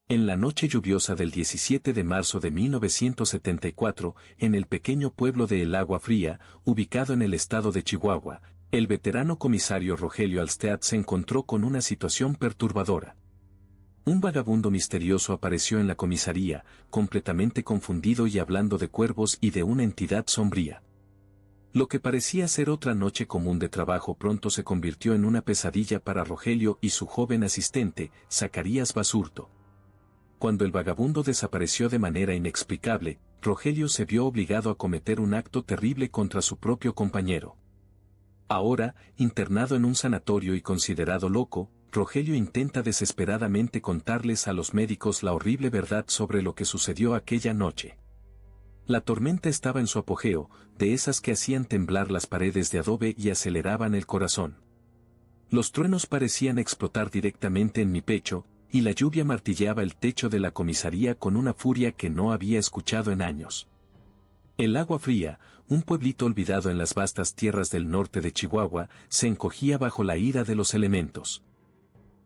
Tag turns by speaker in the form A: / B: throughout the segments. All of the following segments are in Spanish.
A: En la noche lluviosa del 17 de marzo de 1974, en el pequeño pueblo de El Agua Fría, ubicado en el estado de Chihuahua, el veterano comisario Rogelio Alstead se encontró con una situación perturbadora. Un vagabundo misterioso apareció en la comisaría, completamente confundido y hablando de cuervos y de una entidad sombría. Lo que parecía ser otra noche común de trabajo pronto se convirtió en una pesadilla para Rogelio y su joven asistente, Zacarías Basurto. Cuando el vagabundo desapareció de manera inexplicable, Rogelio se vio obligado a cometer un acto terrible contra su propio compañero. Ahora, internado en un sanatorio y considerado loco, Rogelio intenta desesperadamente contarles a los médicos la horrible verdad sobre lo que sucedió aquella noche. La tormenta estaba en su apogeo, de esas que hacían temblar las paredes de adobe y aceleraban el corazón. Los truenos parecían explotar directamente en mi pecho, y la lluvia martilleaba el techo de la comisaría con una furia que no había escuchado en años. El Agua Fría, un pueblito olvidado en las vastas tierras del norte de Chihuahua, se encogía bajo la ira de los elementos.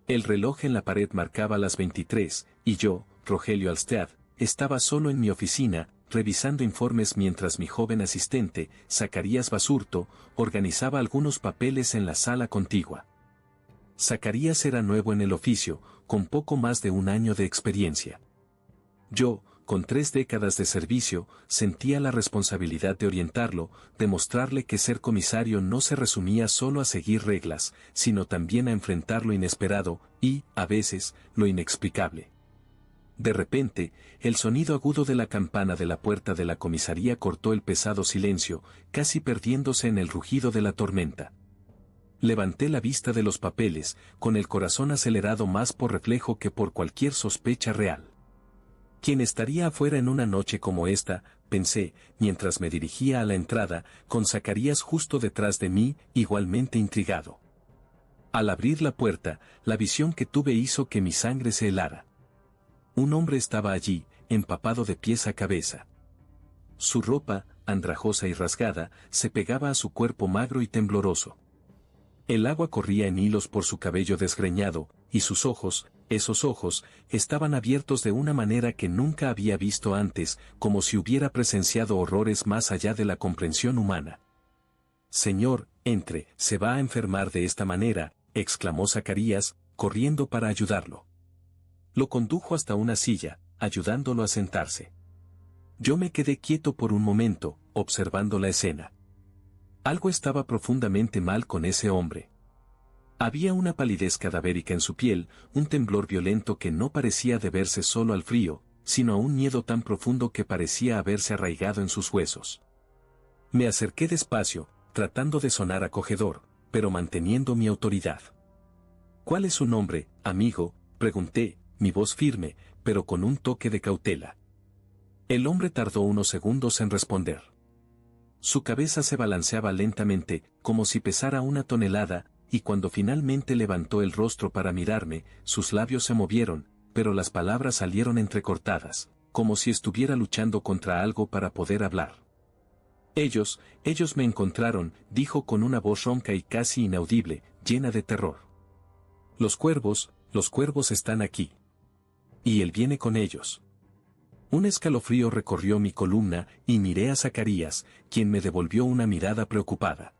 A: El reloj en la pared marcaba las 23, y yo, Rogelio Alstead, estaba solo en mi oficina, revisando informes mientras mi joven asistente, Zacarías Basurto, organizaba algunos papeles en la sala contigua. Zacarías era nuevo en el oficio, con poco más de un año de experiencia. Yo, con 3 décadas de servicio, sentía la responsabilidad de orientarlo, de mostrarle que ser comisario no se resumía solo a seguir reglas, sino también a enfrentar lo inesperado y, a veces, lo inexplicable. De repente, el sonido agudo de la campana de la puerta de la comisaría cortó el pesado silencio, casi perdiéndose en el rugido de la tormenta. Levanté la vista de los papeles, con el corazón acelerado más por reflejo que por cualquier sospecha real. ¿Quién estaría afuera en una noche como esta?, pensé, mientras me dirigía a la entrada, con Zacarías justo detrás de mí, igualmente intrigado. Al abrir la puerta, la visión que tuve hizo que mi sangre se helara. Un hombre estaba allí, empapado de pies a cabeza. Su ropa, andrajosa y rasgada, se pegaba a su cuerpo magro y tembloroso. El agua corría en hilos por su cabello desgreñado, y sus ojos, esos ojos, estaban abiertos de una manera que nunca había visto antes, como si hubiera presenciado horrores más allá de la comprensión humana. «Señor, entre, se va a enfermar de esta manera», exclamó Zacarías, corriendo para ayudarlo. Lo condujo hasta una silla, ayudándolo a sentarse. Yo me quedé quieto por un momento, observando la escena. Algo estaba profundamente mal con ese hombre. Había una palidez cadavérica en su piel, un temblor violento que no parecía deberse solo al frío, sino a un miedo tan profundo que parecía haberse arraigado en sus huesos. Me acerqué despacio, tratando de sonar acogedor, pero manteniendo mi autoridad. «¿Cuál es su nombre, amigo?», pregunté, mi voz firme, pero con un toque de cautela. El hombre tardó unos segundos en responder. Su cabeza se balanceaba lentamente, como si pesara 1 tonelada, y cuando finalmente levantó el rostro para mirarme, sus labios se movieron, pero las palabras salieron entrecortadas, como si estuviera luchando contra algo para poder hablar. Ellos me encontraron», dijo con una voz ronca y casi inaudible, llena de terror. Los cuervos están aquí. Y él viene con ellos». Un escalofrío recorrió mi columna y miré a Zacarías, quien me devolvió una mirada preocupada.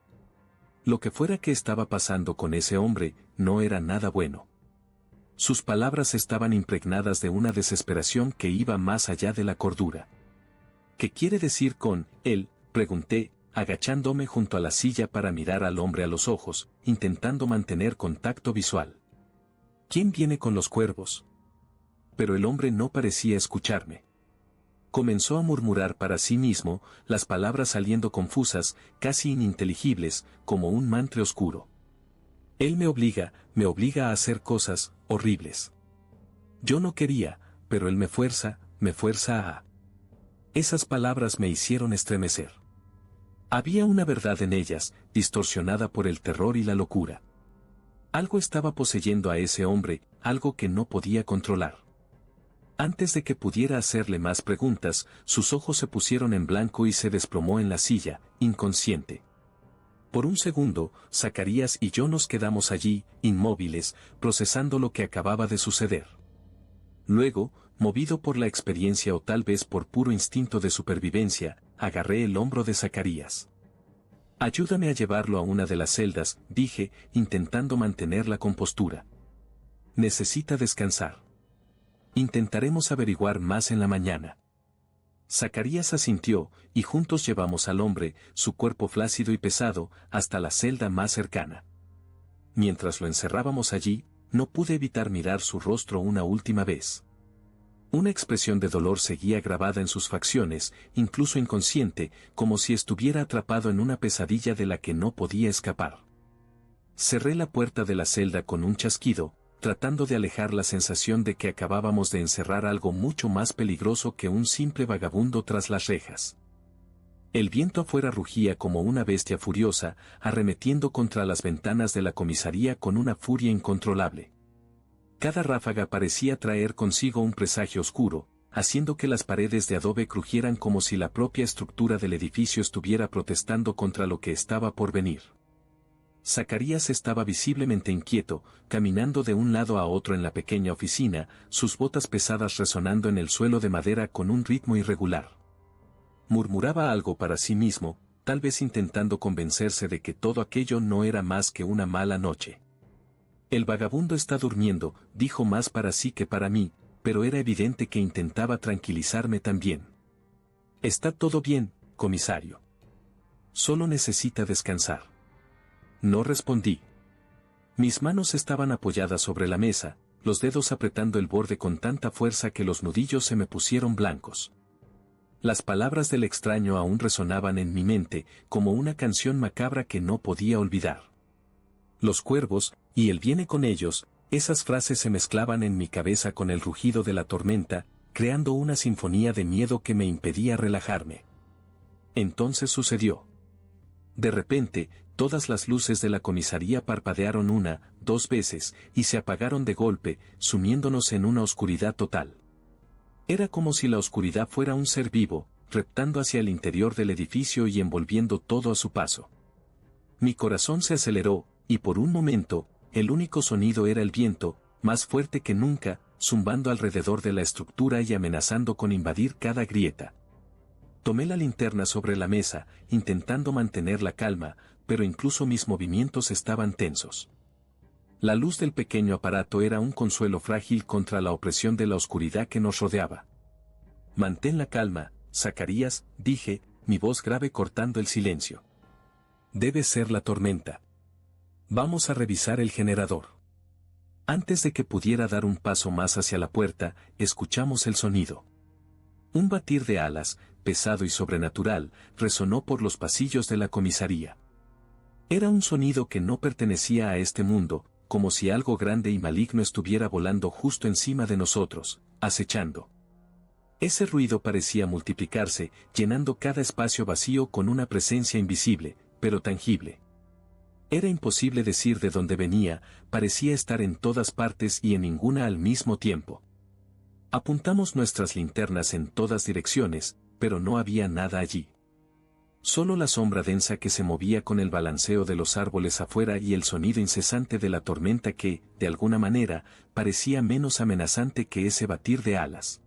A: Lo que fuera que estaba pasando con ese hombre, no era nada bueno. Sus palabras estaban impregnadas de una desesperación que iba más allá de la cordura. «¿Qué quiere decir con él?», pregunté, agachándome junto a la silla para mirar al hombre a los ojos, intentando mantener contacto visual. «¿Quién viene con los cuervos?». Pero el hombre no parecía escucharme. Comenzó a murmurar para sí mismo, las palabras saliendo confusas, casi ininteligibles, como un mantra oscuro. «Él me obliga a hacer cosas horribles. Yo no quería, pero él me fuerza a...». Esas palabras me hicieron estremecer. Había una verdad en ellas, distorsionada por el terror y la locura. Algo estaba poseyendo a ese hombre, algo que no podía controlar. Antes de que pudiera hacerle más preguntas, sus ojos se pusieron en blanco y se desplomó en la silla, inconsciente. Por un segundo, Zacarías y yo nos quedamos allí, inmóviles, procesando lo que acababa de suceder. Luego, movido por la experiencia o tal vez por puro instinto de supervivencia, agarré el hombro de Zacarías. Ayúdame a llevarlo a una de las celdas, dije, intentando mantener la compostura. Necesita descansar. Intentaremos averiguar más en la mañana. Zacarías asintió, y juntos llevamos al hombre, su cuerpo flácido y pesado, hasta la celda más cercana. Mientras lo encerrábamos allí, no pude evitar mirar su rostro una última vez. Una expresión de dolor seguía grabada en sus facciones, incluso inconsciente, como si estuviera atrapado en una pesadilla de la que no podía escapar. Cerré la puerta de la celda con un chasquido, tratando de alejar la sensación de que acabábamos de encerrar algo mucho más peligroso que un simple vagabundo tras las rejas. El viento afuera rugía como una bestia furiosa, arremetiendo contra las ventanas de la comisaría con una furia incontrolable. Cada ráfaga parecía traer consigo un presagio oscuro, haciendo que las paredes de adobe crujieran como si la propia estructura del edificio estuviera protestando contra lo que estaba por venir. Zacarías estaba visiblemente inquieto, caminando de un lado a otro en la pequeña oficina, sus botas pesadas resonando en el suelo de madera con un ritmo irregular. Murmuraba algo para sí mismo, tal vez intentando convencerse de que todo aquello no era más que una mala noche. El vagabundo está durmiendo, dijo más para sí que para mí, pero era evidente que intentaba tranquilizarme también. Está todo bien, comisario. Solo necesita descansar. No respondí. Mis manos estaban apoyadas sobre la mesa, los dedos apretando el borde con tanta fuerza que los nudillos se me pusieron blancos. Las palabras del extraño aún resonaban en mi mente, como una canción macabra que no podía olvidar. Los cuervos, y él viene con ellos, esas frases se mezclaban en mi cabeza con el rugido de la tormenta, creando una sinfonía de miedo que me impedía relajarme. Entonces sucedió. De repente, todas las luces de la comisaría parpadearon una, dos veces, y se apagaron de golpe, sumiéndonos en una oscuridad total. Era como si la oscuridad fuera un ser vivo, reptando hacia el interior del edificio y envolviendo todo a su paso. Mi corazón se aceleró, y por un momento, el único sonido era el viento, más fuerte que nunca, zumbando alrededor de la estructura y amenazando con invadir cada grieta. Tomé la linterna sobre la mesa, intentando mantener la calma, pero incluso mis movimientos estaban tensos. La luz del pequeño aparato era un consuelo frágil contra la opresión de la oscuridad que nos rodeaba. Mantén la calma, Zacarías, dije, mi voz grave cortando el silencio. Debe ser la tormenta. Vamos a revisar el generador. Antes de que pudiera dar un paso más hacia la puerta, escuchamos el sonido. Un batir de alas, pesado y sobrenatural, resonó por los pasillos de la comisaría. Era un sonido que no pertenecía a este mundo, como si algo grande y maligno estuviera volando justo encima de nosotros, acechando. Ese ruido parecía multiplicarse, llenando cada espacio vacío con una presencia invisible, pero tangible. Era imposible decir de dónde venía, parecía estar en todas partes y en ninguna al mismo tiempo. Apuntamos nuestras linternas en todas direcciones, pero no había nada allí. Solo la sombra densa que se movía con el balanceo de los árboles afuera y el sonido incesante de la tormenta que, de alguna manera, parecía menos amenazante que ese batir de alas.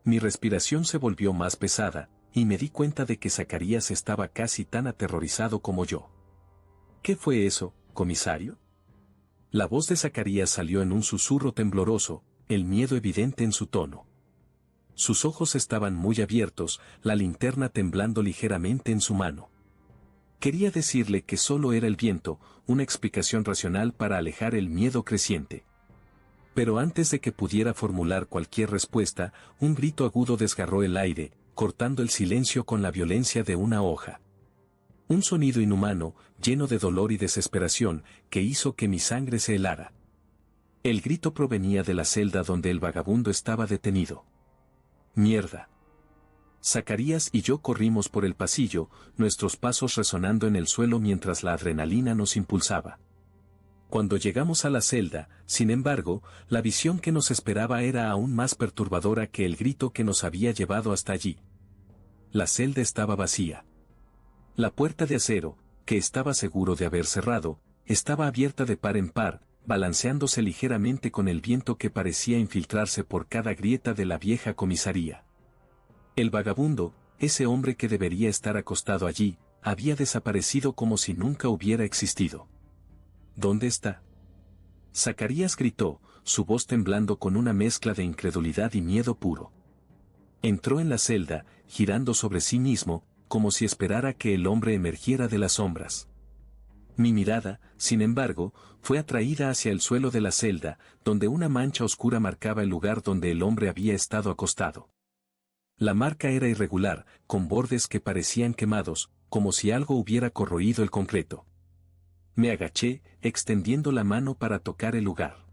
A: Mi respiración se volvió más pesada, y me di cuenta de que Zacarías estaba casi tan aterrorizado como yo. ¿Qué fue eso, comisario? La voz de Zacarías salió en un susurro tembloroso, el miedo evidente en su tono. Sus ojos estaban muy abiertos, la linterna temblando ligeramente en su mano. Quería decirle que solo era el viento, una explicación racional para alejar el miedo creciente. Pero antes de que pudiera formular cualquier respuesta, un grito agudo desgarró el aire, cortando el silencio con la violencia de una hoja. Un sonido inhumano, lleno de dolor y desesperación, que hizo que mi sangre se helara. El grito provenía de la celda donde el vagabundo estaba detenido. ¡Mierda! Zacarías y yo corrimos por el pasillo, nuestros pasos resonando en el suelo mientras la adrenalina nos impulsaba. Cuando llegamos a la celda, sin embargo, la visión que nos esperaba era aún más perturbadora que el grito que nos había llevado hasta allí. La celda estaba vacía. La puerta de acero, que estaba seguro de haber cerrado, estaba abierta de par en par, balanceándose ligeramente con el viento que parecía infiltrarse por cada grieta de la vieja comisaría. El vagabundo, ese hombre que debería estar acostado allí, había desaparecido como si nunca hubiera existido. ¿Dónde está? Zacarías gritó, su voz temblando con una mezcla de incredulidad y miedo puro. Entró en la celda, girando sobre sí mismo, como si esperara que el hombre emergiera de las sombras. Mi mirada, sin embargo, fue atraída hacia el suelo de la celda, donde una mancha oscura marcaba el lugar donde el hombre había estado acostado. La marca era irregular, con bordes que parecían quemados, como si algo hubiera corroído el concreto. Me agaché, extendiendo la mano para tocar el lugar.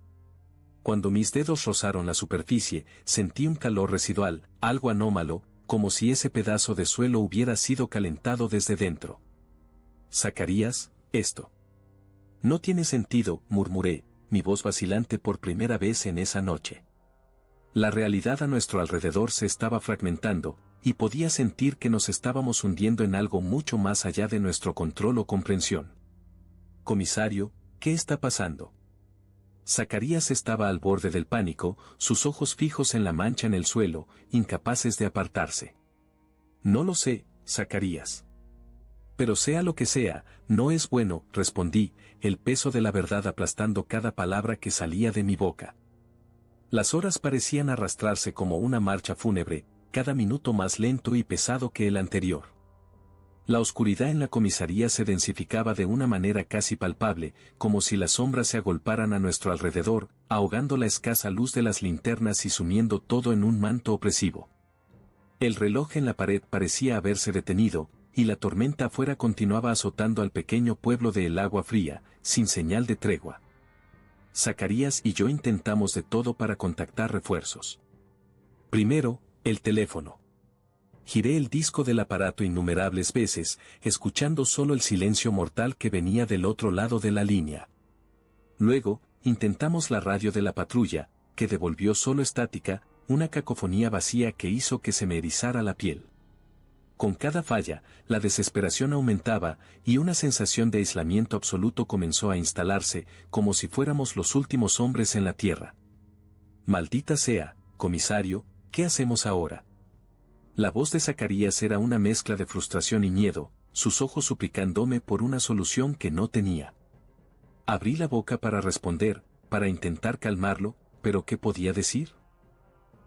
A: Cuando mis dedos rozaron la superficie, sentí un calor residual, algo anómalo, como si ese pedazo de suelo hubiera sido calentado desde dentro. Zacarías, esto no tiene sentido, murmuré, mi voz vacilante por primera vez en esa noche. La realidad a nuestro alrededor se estaba fragmentando, y podía sentir que nos estábamos hundiendo en algo mucho más allá de nuestro control o comprensión. Comisario, ¿qué está pasando? Zacarías estaba al borde del pánico, sus ojos fijos en la mancha en el suelo, incapaces de apartarse. No lo sé, Zacarías. Pero sea lo que sea, no es bueno, respondí, el peso de la verdad aplastando cada palabra que salía de mi boca. Las horas parecían arrastrarse como una marcha fúnebre, cada minuto más lento y pesado que el anterior. La oscuridad en la comisaría se densificaba de una manera casi palpable, como si las sombras se agolparan a nuestro alrededor, ahogando la escasa luz de las linternas y sumiendo todo en un manto opresivo. El reloj en la pared parecía haberse detenido, y la tormenta afuera continuaba azotando al pequeño pueblo de El Agua Fría, sin señal de tregua. Zacarías y yo intentamos de todo para contactar refuerzos. Primero, el teléfono. Giré el disco del aparato innumerables veces, escuchando solo el silencio mortal que venía del otro lado de la línea. Luego, intentamos la radio de la patrulla, que devolvió solo estática, una cacofonía vacía que hizo que se me erizara la piel. Con cada falla, la desesperación aumentaba, y una sensación de aislamiento absoluto comenzó a instalarse, como si fuéramos los últimos hombres en la tierra. Maldita sea, comisario, ¿qué hacemos ahora? La voz de Zacarías era una mezcla de frustración y miedo, sus ojos suplicándome por una solución que no tenía. Abrí la boca para responder, para intentar calmarlo, pero ¿qué podía decir?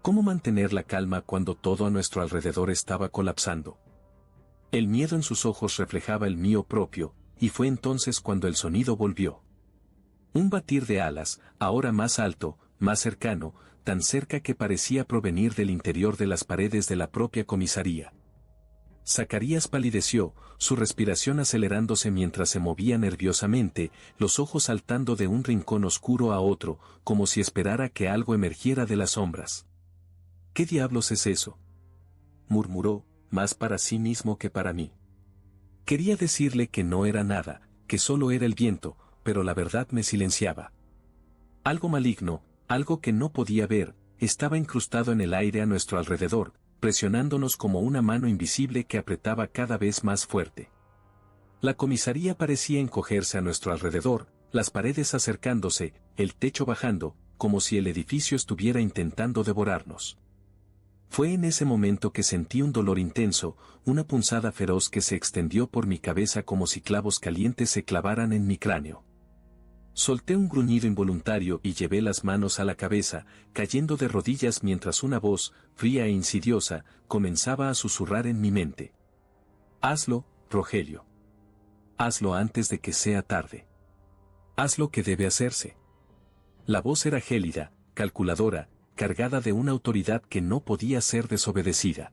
A: ¿Cómo mantener la calma cuando todo a nuestro alrededor estaba colapsando? El miedo en sus ojos reflejaba el mío propio, y fue entonces cuando el sonido volvió. Un batir de alas, ahora más alto, más cercano, tan cerca que parecía provenir del interior de las paredes de la propia comisaría. Zacarías palideció, su respiración acelerándose mientras se movía nerviosamente, los ojos saltando de un rincón oscuro a otro, como si esperara que algo emergiera de las sombras. ¿Qué diablos es eso?, murmuró, más para sí mismo que para mí. Quería decirle que no era nada, que solo era el viento, pero la verdad me silenciaba. Algo maligno, algo que no podía ver, estaba incrustado en el aire a nuestro alrededor, presionándonos como una mano invisible que apretaba cada vez más fuerte. La comisaría parecía encogerse a nuestro alrededor, las paredes acercándose, el techo bajando, como si el edificio estuviera intentando devorarnos. Fue en ese momento que sentí un dolor intenso, una punzada feroz que se extendió por mi cabeza como si clavos calientes se clavaran en mi cráneo. Solté un gruñido involuntario y llevé las manos a la cabeza, cayendo de rodillas mientras una voz, fría e insidiosa, comenzaba a susurrar en mi mente. Hazlo, Rogelio. Hazlo antes de que sea tarde. Haz lo que debe hacerse. La voz era gélida, calculadora, cargada de una autoridad que no podía ser desobedecida.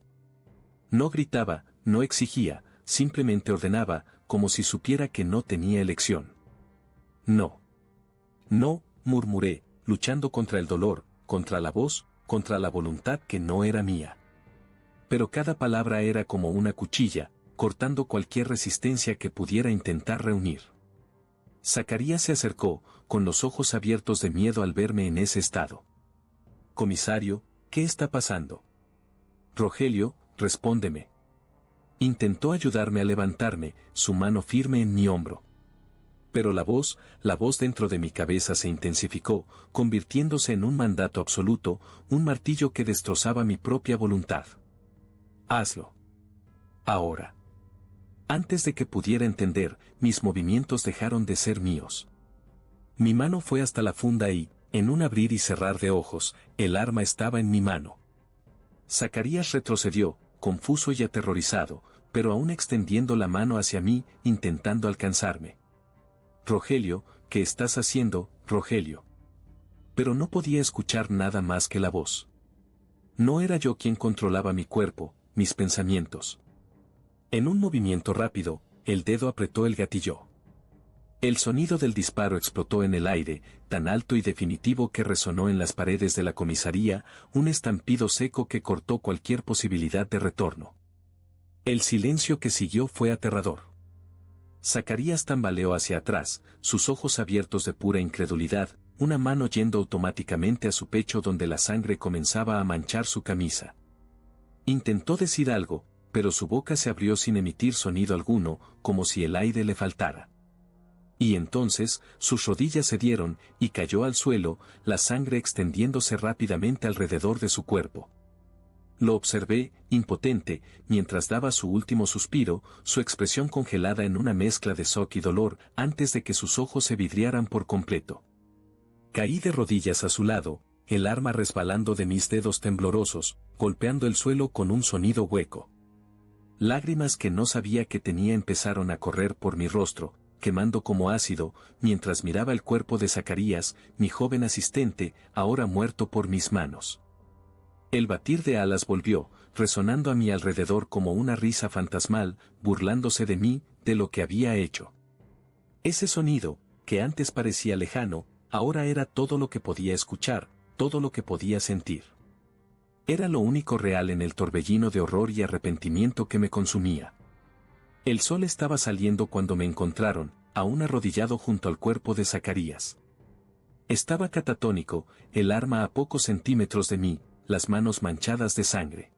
A: No gritaba, no exigía, simplemente ordenaba, como si supiera que no tenía elección. No. No, murmuré, luchando contra el dolor, contra la voz, contra la voluntad que no era mía. Pero cada palabra era como una cuchilla, cortando cualquier resistencia que pudiera intentar reunir. Zacarías se acercó, con los ojos abiertos de miedo al verme en ese estado. Comisario, ¿qué está pasando? Rogelio, respóndeme. Intentó ayudarme a levantarme, su mano firme en mi hombro. Pero la voz dentro de mi cabeza se intensificó, convirtiéndose en un mandato absoluto, un martillo que destrozaba mi propia voluntad. Hazlo. Ahora. Antes de que pudiera entender, mis movimientos dejaron de ser míos. Mi mano fue hasta la funda y, en un abrir y cerrar de ojos, el arma estaba en mi mano. Zacarías retrocedió, confuso y aterrorizado, pero aún extendiendo la mano hacia mí, intentando alcanzarme. Rogelio, ¿qué estás haciendo, Rogelio? Pero no podía escuchar nada más que la voz. No era yo quien controlaba mi cuerpo, mis pensamientos. En un movimiento rápido, el dedo apretó el gatillo. El sonido del disparo explotó en el aire, tan alto y definitivo que resonó en las paredes de la comisaría, un estampido seco que cortó cualquier posibilidad de retorno. El silencio que siguió fue aterrador. Zacarías tambaleó hacia atrás, sus ojos abiertos de pura incredulidad, una mano yendo automáticamente a su pecho donde la sangre comenzaba a manchar su camisa. Intentó decir algo, pero su boca se abrió sin emitir sonido alguno, como si el aire le faltara. Y entonces, sus rodillas cedieron, y cayó al suelo, la sangre extendiéndose rápidamente alrededor de su cuerpo. Lo observé, impotente, mientras daba su último suspiro, su expresión congelada en una mezcla de shock y dolor, antes de que sus ojos se vidriaran por completo. Caí de rodillas a su lado, el arma resbalando de mis dedos temblorosos, golpeando el suelo con un sonido hueco. Lágrimas que no sabía que tenía empezaron a correr por mi rostro, quemando como ácido, mientras miraba el cuerpo de Zacarías, mi joven asistente, ahora muerto por mis manos. El batir de alas volvió, resonando a mi alrededor como una risa fantasmal, burlándose de mí, de lo que había hecho. Ese sonido, que antes parecía lejano, ahora era todo lo que podía escuchar, todo lo que podía sentir. Era lo único real en el torbellino de horror y arrepentimiento que me consumía. El sol estaba saliendo cuando me encontraron, aún arrodillado junto al cuerpo de Zacarías. Estaba catatónico, el arma a pocos centímetros de mí, las manos manchadas de sangre.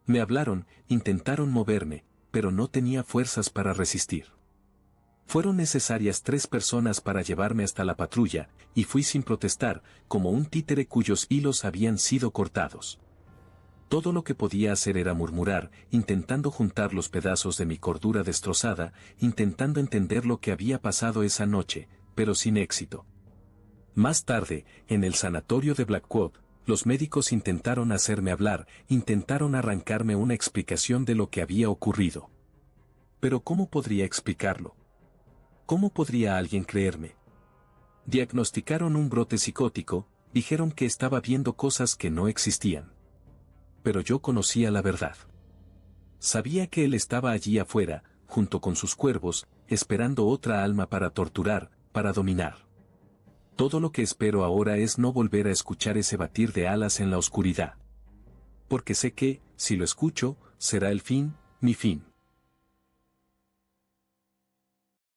A: Me hablaron, intentaron moverme, pero no tenía fuerzas para resistir. Fueron necesarias 3 personas para llevarme hasta la patrulla, y fui sin protestar, como un títere cuyos hilos habían sido cortados. Todo lo que podía hacer era murmurar, intentando juntar los pedazos de mi cordura destrozada, intentando entender lo que había pasado esa noche, pero sin éxito. Más tarde, en el sanatorio de Blackwood, los médicos intentaron hacerme hablar, intentaron arrancarme una explicación de lo que había ocurrido. Pero ¿cómo podría explicarlo? ¿Cómo podría alguien creerme? Diagnosticaron un brote psicótico, dijeron que estaba viendo cosas que no existían. Pero yo conocía la verdad. Sabía que él estaba allí afuera, junto con sus cuervos, esperando otra alma para torturar, para dominar. Todo lo que espero ahora es no volver a escuchar ese batir de alas en la oscuridad. Porque sé que, si lo escucho, será el fin, mi fin.